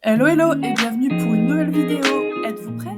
Hello hello et bienvenue pour une nouvelle vidéo. Êtes-vous prêts?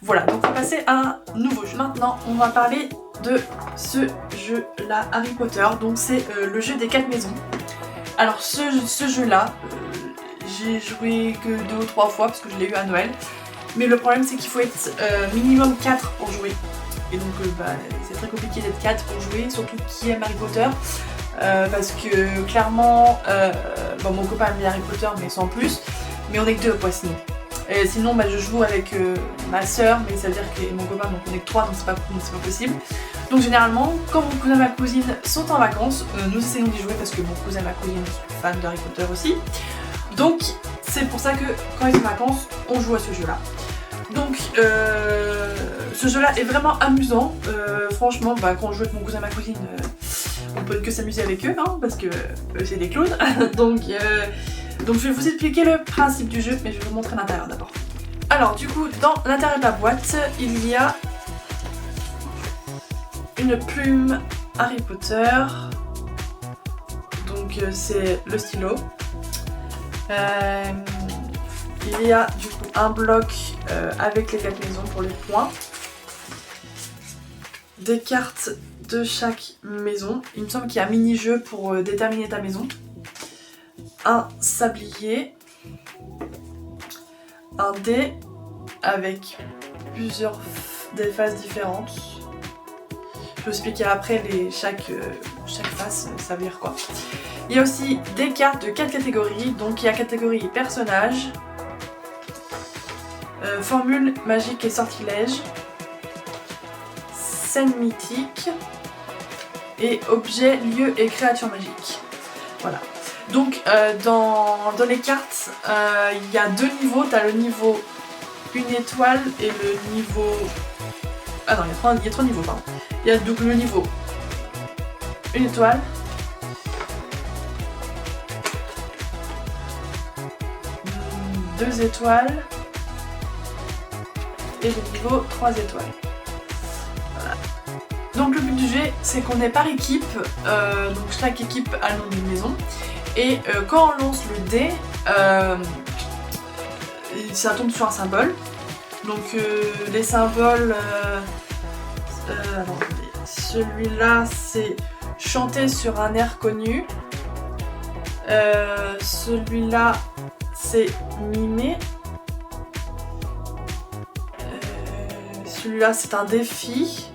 Voilà, donc on va passer à un nouveau jeu. Maintenant, on va parler de ce jeu-là, Harry Potter. Donc c'est le jeu des 4 maisons. Alors ce jeu-là, j'ai joué que 2 ou 3 fois parce que je l'ai eu à Noël. Mais le problème c'est qu'il faut être minimum 4 pour jouer. Et donc c'est très compliqué d'être 4 pour jouer, surtout qui aime Harry Potter. Parce que clairement, bon, mon copain aime bien Harry Potter mais sans plus, mais on est que 2 quoi sinon. Sinon je joue avec ma soeur, mais ça veut dire que mon copain, donc on est que 3, donc c'est pas possible. Donc généralement, quand mon cousin et ma cousine sont en vacances, nous essayons d'y jouer parce que mon cousin et ma cousine sont fans d'Harry Potter aussi. Donc c'est pour ça que quand ils sont en vacances, on joue à ce jeu là. Donc ce jeu là est vraiment amusant, franchement quand on joue avec mon cousin et ma cousine, on peut que s'amuser avec eux, hein, parce que c'est des clowns. donc je vais vous expliquer le principe du jeu, mais je vais vous montrer l'intérieur d'abord. Alors du coup, dans l'intérieur de la boîte, il y a une plume Harry Potter, donc c'est le stylo. Il y a du coup un bloc avec les 4 maisons pour les points, des cartes de chaque maison. Il me semble qu'il y a un mini-jeu pour déterminer ta maison, un sablier, un dé avec plusieurs des faces différentes. Je vais vous expliquer après chaque face, ça veut dire quoi. Il y a aussi des cartes de 4 catégories, donc il y a catégorie personnage, formule magique et sortilège, scène mythique et objet, lieu et créature magique. Voilà. Donc dans les cartes, il y a 2 niveaux. Tu as le niveau 1 étoile et le niveau... Ah non, il y a 3 niveaux, pardon. Il y a donc le niveau 1 étoile, 2 étoiles et le niveau 3 étoiles. Voilà. Donc le but du jeu, c'est qu'on est par équipe, donc chaque équipe a le nom d'une maison, et quand on lance le dé, ça tombe sur un symbole. Donc les symboles, alors, celui-là c'est chanter sur un air connu, celui-là c'est mimer, celui-là c'est un défi.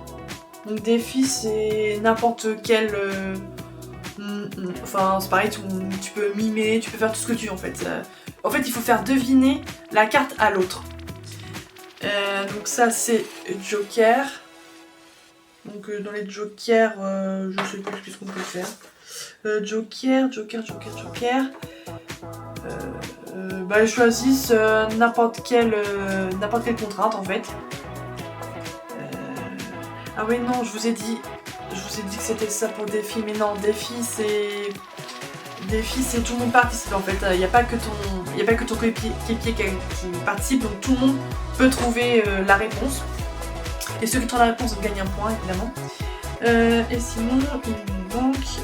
Donc défi c'est n'importe quel... enfin c'est pareil, tu peux mimer, tu peux faire tout ce que tu veux en fait. En fait il faut faire deviner la carte à l'autre. Donc ça c'est Joker. Donc dans les Jokers, je sais pas ce qu'on peut faire. Joker. Ils choisissent n'importe quelle contrainte en fait. Ah oui non, je vous ai dit que c'était ça pour défi, mais non, défi c'est tout le monde participe en fait. Il n'y a pas que ton coéquipier qui participe, donc tout le monde peut trouver la réponse. Et ceux qui trouvent la réponse gagnent un point évidemment. Et sinon il nous manque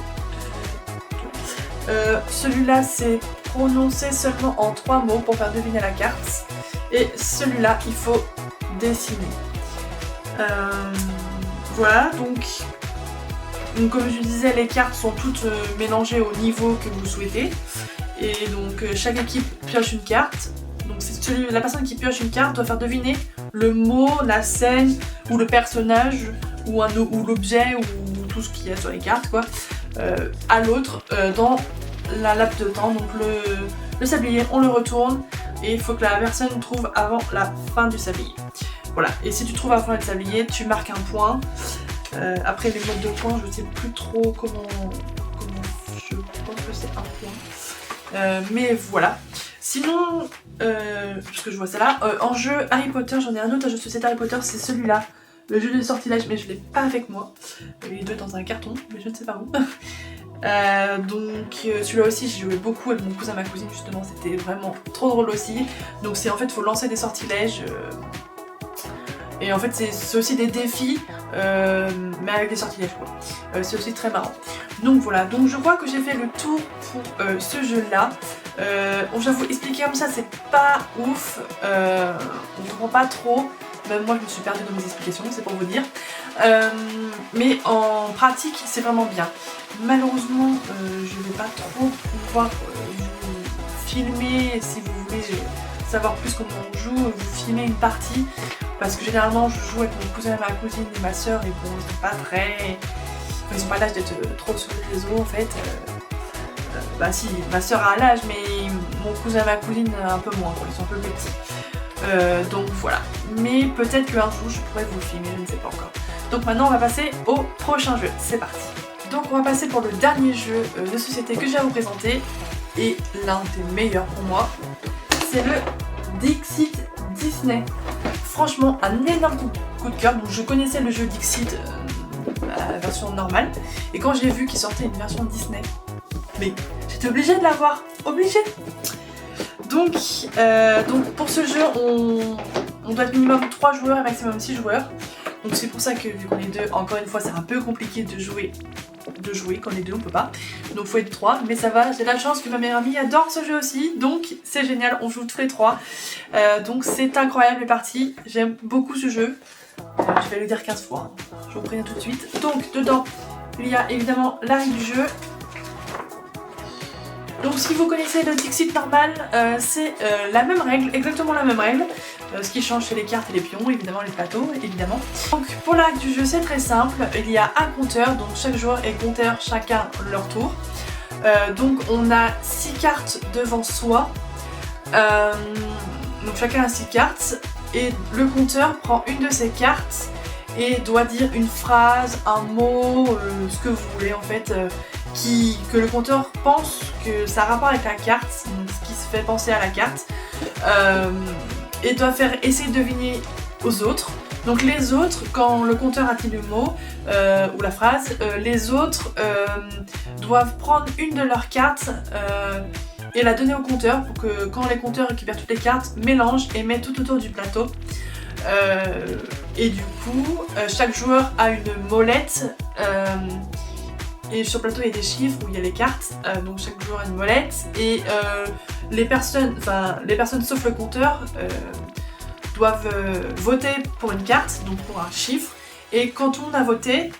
celui-là c'est prononcer seulement en 3 mots pour faire deviner la carte. Et celui-là il faut dessiner. Voilà, donc comme je disais, les cartes sont toutes mélangées au niveau que vous souhaitez. Et donc chaque équipe pioche une carte. Donc la personne qui pioche une carte doit faire deviner le mot, la scène, ou le personnage, ou l'objet, ou tout ce qu'il y a sur les cartes, quoi, à l'autre dans la laps de temps. Donc le sablier, on le retourne, et il faut que la personne trouve avant la fin du sablier. Voilà, et si tu trouves avant le sablier, tu marques un point. Après les modes de points, je sais plus trop comment je pense que c'est un point. Mais voilà. Sinon, parce que je vois ça là, en jeu Harry Potter, j'en ai un autre à jeu de société Harry Potter, c'est celui-là. Le jeu de sortilège, mais je l'ai pas avec moi. Les 2 dans un carton, mais je ne sais pas où. Donc celui-là aussi j'ai joué beaucoup avec mon cousin et ma cousine justement, c'était vraiment trop drôle aussi. Donc c'est en fait, faut lancer des sortilèges. Et en fait c'est aussi des défis mais avec des sortilèges quoi. C'est aussi très marrant. Donc voilà, donc je crois que j'ai fait le tour pour ce jeu là. J'avoue, expliquer comme ça c'est pas ouf, on comprend pas trop. Même moi je me suis perdue dans mes explications, c'est pour vous dire. Mais en pratique c'est vraiment bien. Malheureusement je vais pas trop pouvoir vous filmer si vous voulez savoir plus comment on joue, vous filmer une partie. Parce que généralement je joue avec mon cousin et ma cousine et ma soeur et bon ils sont pas très... Ils ont pas l'âge d'être trop sur les réseaux en fait. Bah si, ma soeur a l'âge mais mon cousin et ma cousine un peu moins, ils sont un peu plus petits. Donc voilà. Mais peut-être qu'un jour je pourrais vous le filmer, je ne sais pas encore. Donc maintenant on va passer au prochain jeu, c'est parti. Donc on va passer pour le dernier jeu de société que je vais vous présenter. Et l'un des meilleurs pour moi, c'est le Dixit Disney. Franchement un énorme coup de cœur. Donc je connaissais le jeu Dixit, la version normale. Et quand j'ai vu qu'il sortait une version Disney, mais j'étais obligée de l'avoir, obligée. Donc pour ce jeu, on doit être minimum 3 joueurs et maximum 6 joueurs. Donc c'est pour ça que vu qu'on est 2, encore une fois c'est un peu compliqué de jouer quand on est 2 on peut pas. Donc faut être 3, mais ça va, j'ai la chance que ma meilleure amie adore ce jeu aussi. Donc c'est génial, on joue tous les 3. Donc c'est incroyable les parties, j'aime beaucoup ce jeu. Je vais le dire 15 fois, je vous préviens tout de suite. Donc dedans, il y a évidemment la règle du jeu. Donc si vous connaissez le Dixit normal, c'est la même règle, exactement la même règle. Ce qui change c'est les cartes et les pions, évidemment les plateaux, évidemment. Donc pour la règle du jeu c'est très simple, il y a un compteur, donc chaque joueur est compteur, chacun leur tour. Donc on a 6 cartes devant soi, donc chacun a 6 cartes, et le compteur prend une de ces cartes et doit dire une phrase, un mot, ce que vous voulez en fait. Que le compteur pense que ça a rapport avec la carte, donc ce qui se fait penser à la carte, et doit faire essayer de deviner aux autres. Donc les autres, quand le compteur a dit le mot ou la phrase, les autres doivent prendre une de leurs cartes et la donner au compteur pour que quand les compteurs récupèrent toutes les cartes, mélangent et mettent tout autour du plateau. Et du coup, chaque joueur a une molette. Et sur le plateau il y a des chiffres où il y a les cartes, donc chaque joueur a une molette et les personnes sauf le compteur doivent voter pour une carte, donc pour un chiffre, et quand tout le monde a voté,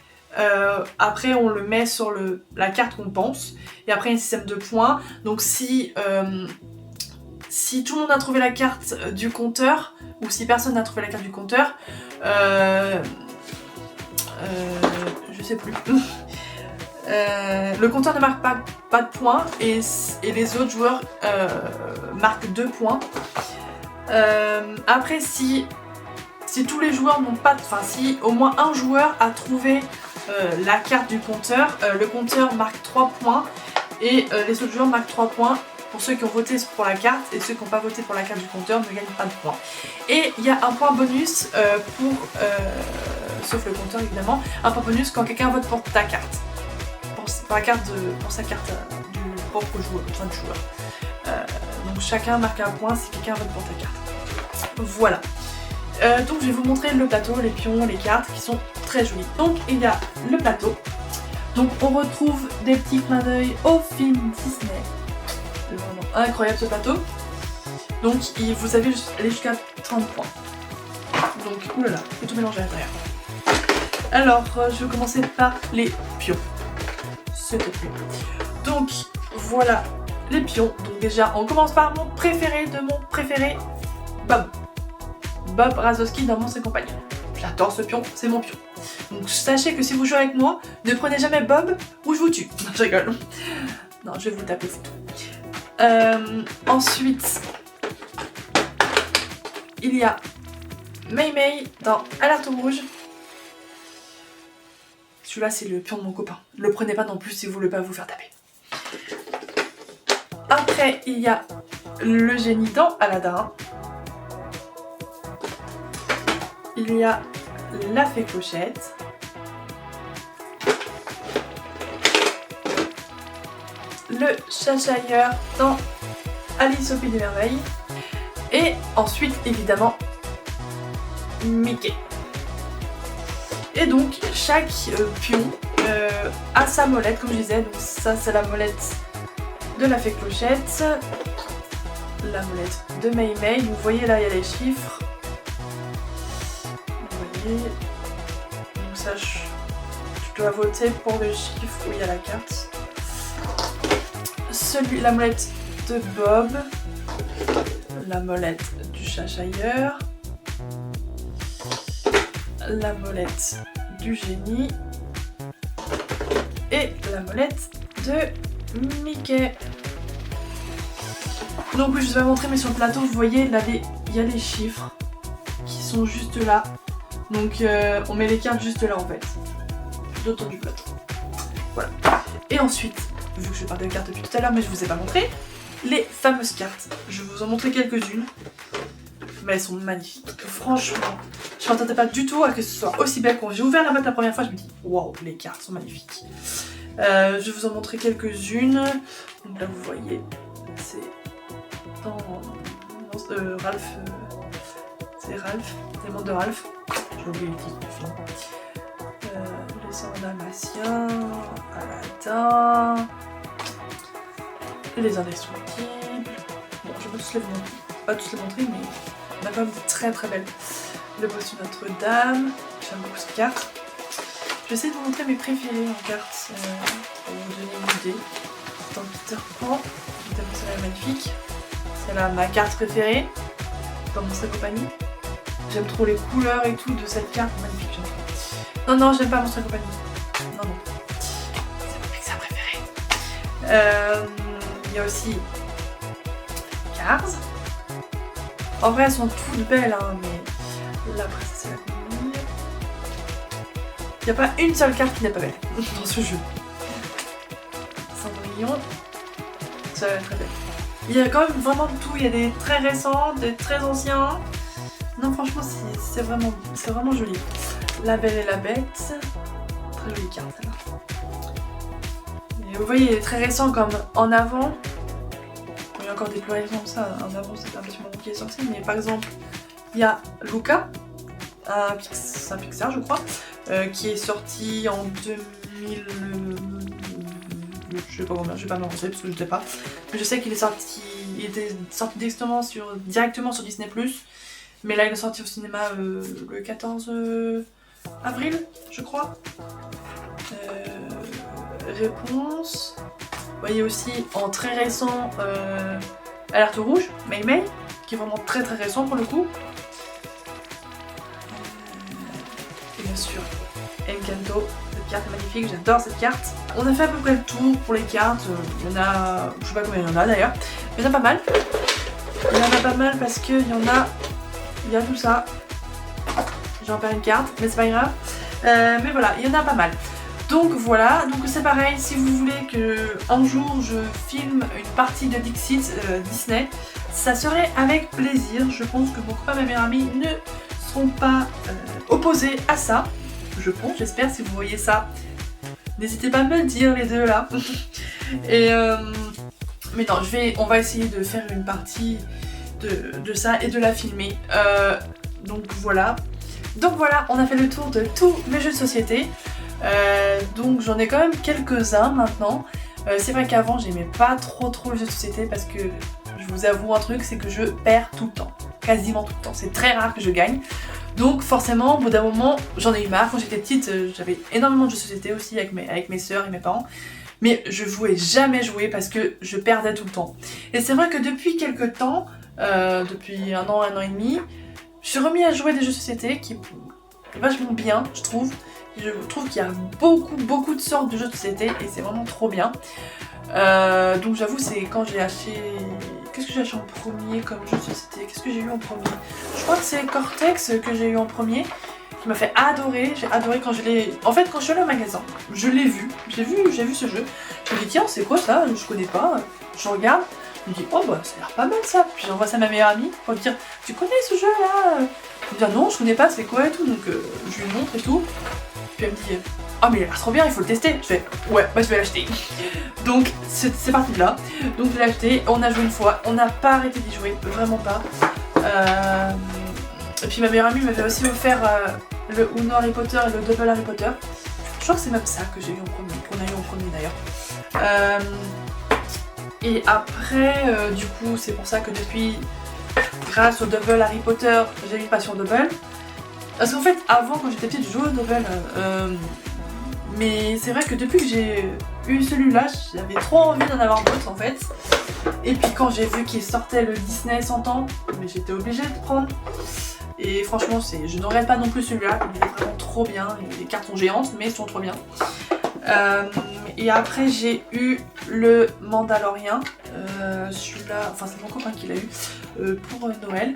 après on le met sur la carte qu'on pense, et après il y a un système de points, donc si tout le monde a trouvé la carte du compteur, ou si personne n'a trouvé la carte du compteur, je sais plus. Le compteur ne marque pas de points et les autres joueurs marquent 2 points. Après si tous les joueurs n'ont pas... Enfin si au moins un joueur a trouvé la carte du compteur, le compteur marque 3 points et les autres joueurs marquent 3 points pour ceux qui ont voté pour la carte, et ceux qui n'ont pas voté pour la carte du compteur ne gagnent pas de points. Et il y a un point bonus sauf le compteur évidemment, un point bonus quand quelqu'un vote pour ta carte. Pour sa carte du propre joueur, enfin du joueur. Donc chacun marque un point si quelqu'un vote pour ta carte. Voilà. Donc je vais vous montrer le plateau, les pions, les cartes qui sont très jolies. Donc il y a le plateau. Donc on retrouve des petits clins d'œil au film Disney. C'est vraiment incroyable ce plateau. Donc vous savez aller jusqu'à 30 points. Donc oulala, il faut tout mélanger à l'intérieur. Alors je vais commencer par les pions. Donc voilà les pions. Donc déjà on commence par mon préféré de mon préféré, Bob Razowski dans Monstres et compagnie. J'adore ce pion, c'est mon pion. Donc sachez que si vous jouez avec moi, ne prenez jamais Bob ou je vous tue. Non, je rigole. Non, je vais vous taper, c'est tout. Ensuite, il y a Mei Mei dans Alerte Rouge. Celui-là, c'est le pion de mon copain. Ne le prenez pas non plus si vous voulez pas vous faire taper. Après, il y a le génie dans Aladdin. Il y a la fée Clochette. Le chachailleur dans Alice au Pays des Merveilles. Et ensuite, évidemment, Mickey. Et donc chaque pion a sa molette comme je disais, donc ça c'est la molette de la fée Clochette, la molette de Mei Mei, vous voyez là il y a les chiffres, vous voyez, donc ça tu dois voter pour le chiffre où il y a la carte. La molette de Bob, la molette du chassailleur, la molette du génie et la molette de Mickey. Donc oui, je vais vous montrer, mais sur le plateau vous voyez là il y a les chiffres qui sont juste là, donc on met les cartes juste là en fait, tout autour du plateau. Voilà. Et ensuite, vu que je parle de cartes depuis tout à l'heure mais je vous ai pas montré, les fameuses cartes, je vais vous en montrer quelques-unes, mais elles sont magnifiques. Franchement, je m'attendais pas du tout à que ce soit aussi belle. Quand j'ai ouvert la boîte la première fois, je me dis waouh, les cartes sont magnifiques. Je vais vous en montrer quelques-unes. Donc là vous voyez, c'est dans Ralph, c'est Ralph, les mondes de Ralph. J'ai oublié le titre du film. Les 100 Dalmatiens, Aladdin, les Indestructibles. Bon, je vais pas tous les montrer, mais on a quand même des très très belles. Le Bossu Notre-Dame, j'aime beaucoup cette carte. Je vais essayer de vous montrer mes préférés en cartes pour vous donner une idée. Dans Peter Pan, évidemment celle-là est magnifique. C'est là ma carte préférée dans Monstres et compagnie. J'aime trop les couleurs et tout de cette carte, magnifique, j'aime trop. Non, j'aime pas Monstres et compagnie. Non. C'est ma Pixar préférée. Il y a aussi Cars. En vrai, elles sont toutes belles, hein, mais la princesse et la grenouille. Il n'y a pas une seule carte qui n'est pas belle dans ce jeu. Cendrillon, ça va être très belle. Il y a quand même vraiment de tout. Il y a des très récents, des très anciens. Non, franchement, c'est vraiment joli. La Belle et la Bête, très jolie carte celle-là. Et vous voyez, il est très récent comme En Avant. Il y a encore des plus récents comme ça. En Avant, c'est un petit moment qui est sorti. Mais par exemple, il y a Luca, un Pixar, je crois, qui est sorti en 2000. Je sais pas combien, je vais pas m'avancer parce que je sais pas. Mais je sais qu'il est sorti. Il était sorti directement sur Disney+. Mais là, il est sorti au cinéma le 14 avril, je crois. Réponse. Vous voyez aussi en très récent Alerte Rouge, Mei Mei, qui est vraiment très très récent pour le coup. Et bien sûr, Encanto, cette carte est magnifique, j'adore cette carte. On a fait à peu près le tour pour les cartes, il y en a, je sais pas combien il y en a d'ailleurs, mais il y en a pas mal. Il y en a pas mal parce qu'il y a tout ça. J'en perds une carte, mais c'est pas grave. Mais voilà, il y en a pas mal. Donc voilà, donc c'est pareil, si vous voulez que un jour je filme une partie de Dixit Disney, ça serait avec plaisir. Je pense que mon copain et ma meilleure amie ne seront pas opposés à ça. Je pense, j'espère, si vous voyez ça. N'hésitez pas à me le dire les deux là. Et mais non, on va essayer de faire une partie de ça et de la filmer. Donc voilà, on a fait le tour de tous mes jeux de société. Donc j'en ai quand même quelques-uns maintenant. C'est vrai qu'avant j'aimais pas trop les jeux de société parce que je vous avoue un truc, c'est que je perds tout le temps, quasiment tout le temps. C'est très rare que je gagne. Donc forcément, au bout d'un moment, j'en ai eu marre. Quand j'étais petite, j'avais énormément de jeux de société aussi avec mes soeurs et mes parents. Mais je voulais jamais jouer parce que je perdais tout le temps. Et c'est vrai que depuis quelques temps, depuis un an et demi, je suis remis à jouer des jeux de société qui est vachement bien, je trouve. Je trouve qu'il y a beaucoup de sortes de jeux de société et c'est vraiment trop bien. Donc j'avoue, c'est quand j'ai acheté... Qu'est-ce que j'ai acheté en premier comme jeu de société? Qu'est-ce que j'ai eu en premier? Je crois que c'est Cortex que j'ai eu en premier, qui m'a fait adorer. J'ai adoré quand je l'ai... En fait, quand je suis allée au magasin, je l'ai vu. J'ai vu ce jeu. Je me dis tiens, c'est quoi ça? Je connais pas. Je regarde. Je me dis oh bah ça a l'air pas mal ça. Puis j'envoie ça à ma meilleure amie pour lui dire tu connais ce jeu là? Elle me dit ah non, je connais pas, c'est quoi et tout. Donc je lui montre et tout. Puis elle me dit ah mais il a l'air trop bien, il faut le tester. Je fais ouais, bah je vais l'acheter. Donc c'est parti de là. Donc je l'ai acheté, on a joué une fois, on n'a pas arrêté d'y jouer, vraiment pas. Et puis ma meilleure amie m'avait aussi offert le Uno Harry Potter et le Double Harry Potter. Je crois que c'est même ça que j'ai eu en premier, qu'on a eu en premier d'ailleurs. Et après, du coup, c'est pour ça que depuis, grâce au Double Harry Potter, j'ai eu une passion Double. Parce qu'en fait, avant, quand j'étais petite, je jouais au Double. Mais c'est vrai que depuis que j'ai eu celui-là, j'avais trop envie d'en avoir d'autres en fait. Et puis quand j'ai vu qu'il sortait le Disney 100 ans, mais j'étais obligée de prendre. Et franchement, je ne regrette pas non plus celui-là, il est vraiment trop bien. Les cartes sont géantes, mais elles sont trop bien. Et après, j'ai eu le Mandalorian. Celui-là, enfin c'est mon copain qui l'a eu pour Noël.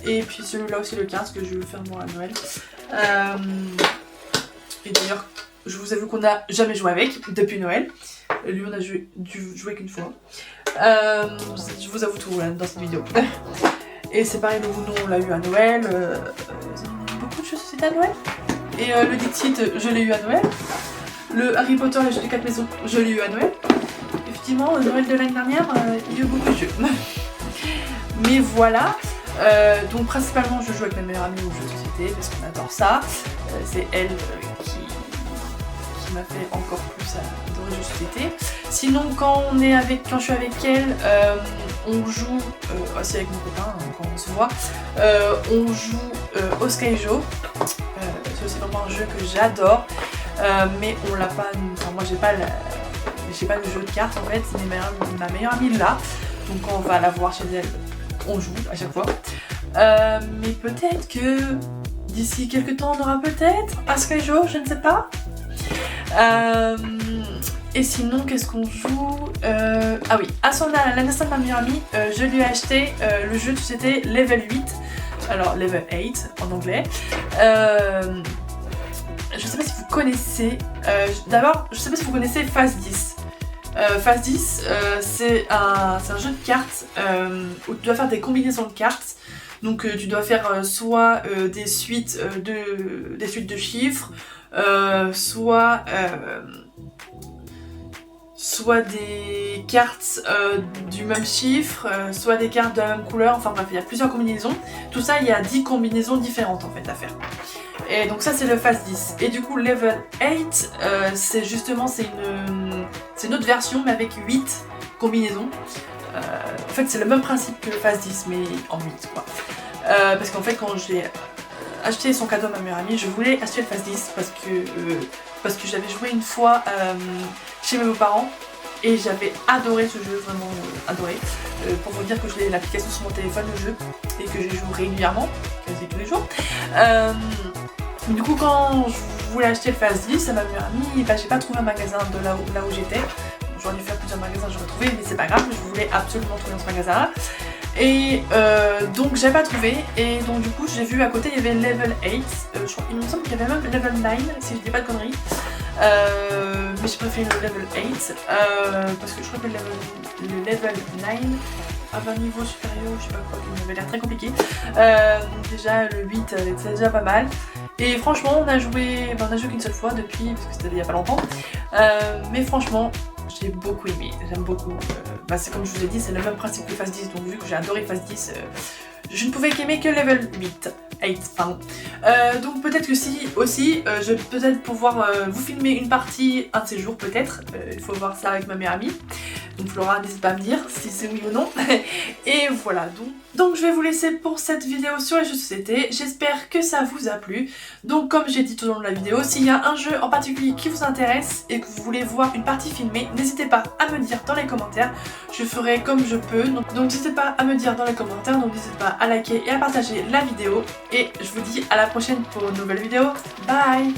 Et puis celui-là aussi, le 15, que je vais faire moi à Noël. Et d'ailleurs, je vous avoue qu'on n'a jamais joué avec depuis Noël. Lui, on a dû jouer qu'une fois. Je vous avoue tout là, dans cette vidéo. Et c'est pareil, le Uno, on l'a eu à Noël. Beaucoup de choses, c'était à Noël. Et le Dixit, je l'ai eu à Noël. Le Harry Potter, les jeux des 4 maisons, je l'ai eu à Noël. Effectivement, au Noël de l'année dernière, il y a eu beaucoup de jeux. Mais voilà. Donc principalement, je joue avec ma meilleure amie aux jeux de société parce qu'on adore ça. C'est elle qui m'a fait encore plus adorer les jeux de société. Sinon, quand je suis avec elle, on joue aussi avec mon copain quand on se voit. On joue au Skyjo. C'est aussi vraiment un jeu que j'adore, mais on l'a pas. Enfin, moi, j'ai pas le jeu de cartes en fait. Ma meilleure amie là, donc quand on va la voir chez elle, on joue à chaque fois. Mais peut-être que d'ici quelques temps, on aura peut-être un Skyjo, je ne sais pas. Et sinon, qu'est-ce qu'on joue ah oui, à la naissance de ma meilleure amie, je lui ai acheté le jeu de société Level 8. Alors, Level 8 en anglais. Je sais pas si vous connaissez. D'abord, je sais pas si vous connaissez Phase 10. Phase 10, c'est un jeu de cartes où tu dois faire des combinaisons de cartes. Donc tu dois faire soit des suites de chiffres, soit des cartes du même chiffre, soit des cartes de la même couleur, enfin bref, il y a plusieurs combinaisons. Tout ça, il y a 10 combinaisons différentes en fait à faire. Et donc ça c'est le phase 10. Et du coup level 8, c'est une autre version mais avec 8 combinaisons. En fait c'est le même principe que le phase 10 mais en 8 quoi. Parce qu'en fait quand j'ai acheté son cadeau à ma meilleure amie, je voulais acheter le phase 10 parce que j'avais joué une fois chez mes beaux-parents et j'avais adoré ce jeu, vraiment adoré. Pour vous dire que j'ai l'application sur mon téléphone, le jeu, et que je joue régulièrement, quasi tous les jours. Du coup quand je voulais acheter le phase 10 à ma meilleure amie, j'ai pas trouvé un magasin de là où j'étais. J'aurais dû faire plusieurs magasins, j'aurais trouvé, mais c'est pas grave, je voulais absolument trouver dans ce magasin là. Et donc j'avais pas trouvé, et donc du coup j'ai vu à côté il y avait level 8, il me semble qu'il y avait même level 9 si je dis pas de conneries, mais j'ai préféré le level 8 parce que je crois que le level 9 avait un niveau supérieur, je sais pas quoi, il avait l'air très compliqué, donc déjà le 8 c'est déjà pas mal. Et franchement on a joué qu'une seule fois depuis, parce que c'était il y a pas longtemps, mais franchement j'ai beaucoup aimé, j'aime beaucoup. C'est comme je vous ai dit, c'est le même principe que phase 10, donc vu que j'ai adoré phase 10, je ne pouvais qu'aimer que level 8, pardon. Donc peut-être que si aussi, je vais peut-être pouvoir vous filmer une partie un de ces jours peut-être, il faut voir ça avec ma meilleure amie. Donc Flora, n'hésite pas à me dire si c'est oui ou non. Et voilà, donc je vais vous laisser pour cette vidéo sur les jeux de société. J'espère que ça vous a plu. Donc comme j'ai dit tout au long de la vidéo, s'il y a un jeu en particulier qui vous intéresse et que vous voulez voir une partie filmée, n'hésitez pas à me dire dans les commentaires. Je ferai comme je peux. Donc n'hésitez pas à me dire dans les commentaires. Donc n'hésitez pas à liker et à partager la vidéo. Et je vous dis à la prochaine pour une nouvelle vidéo. Bye!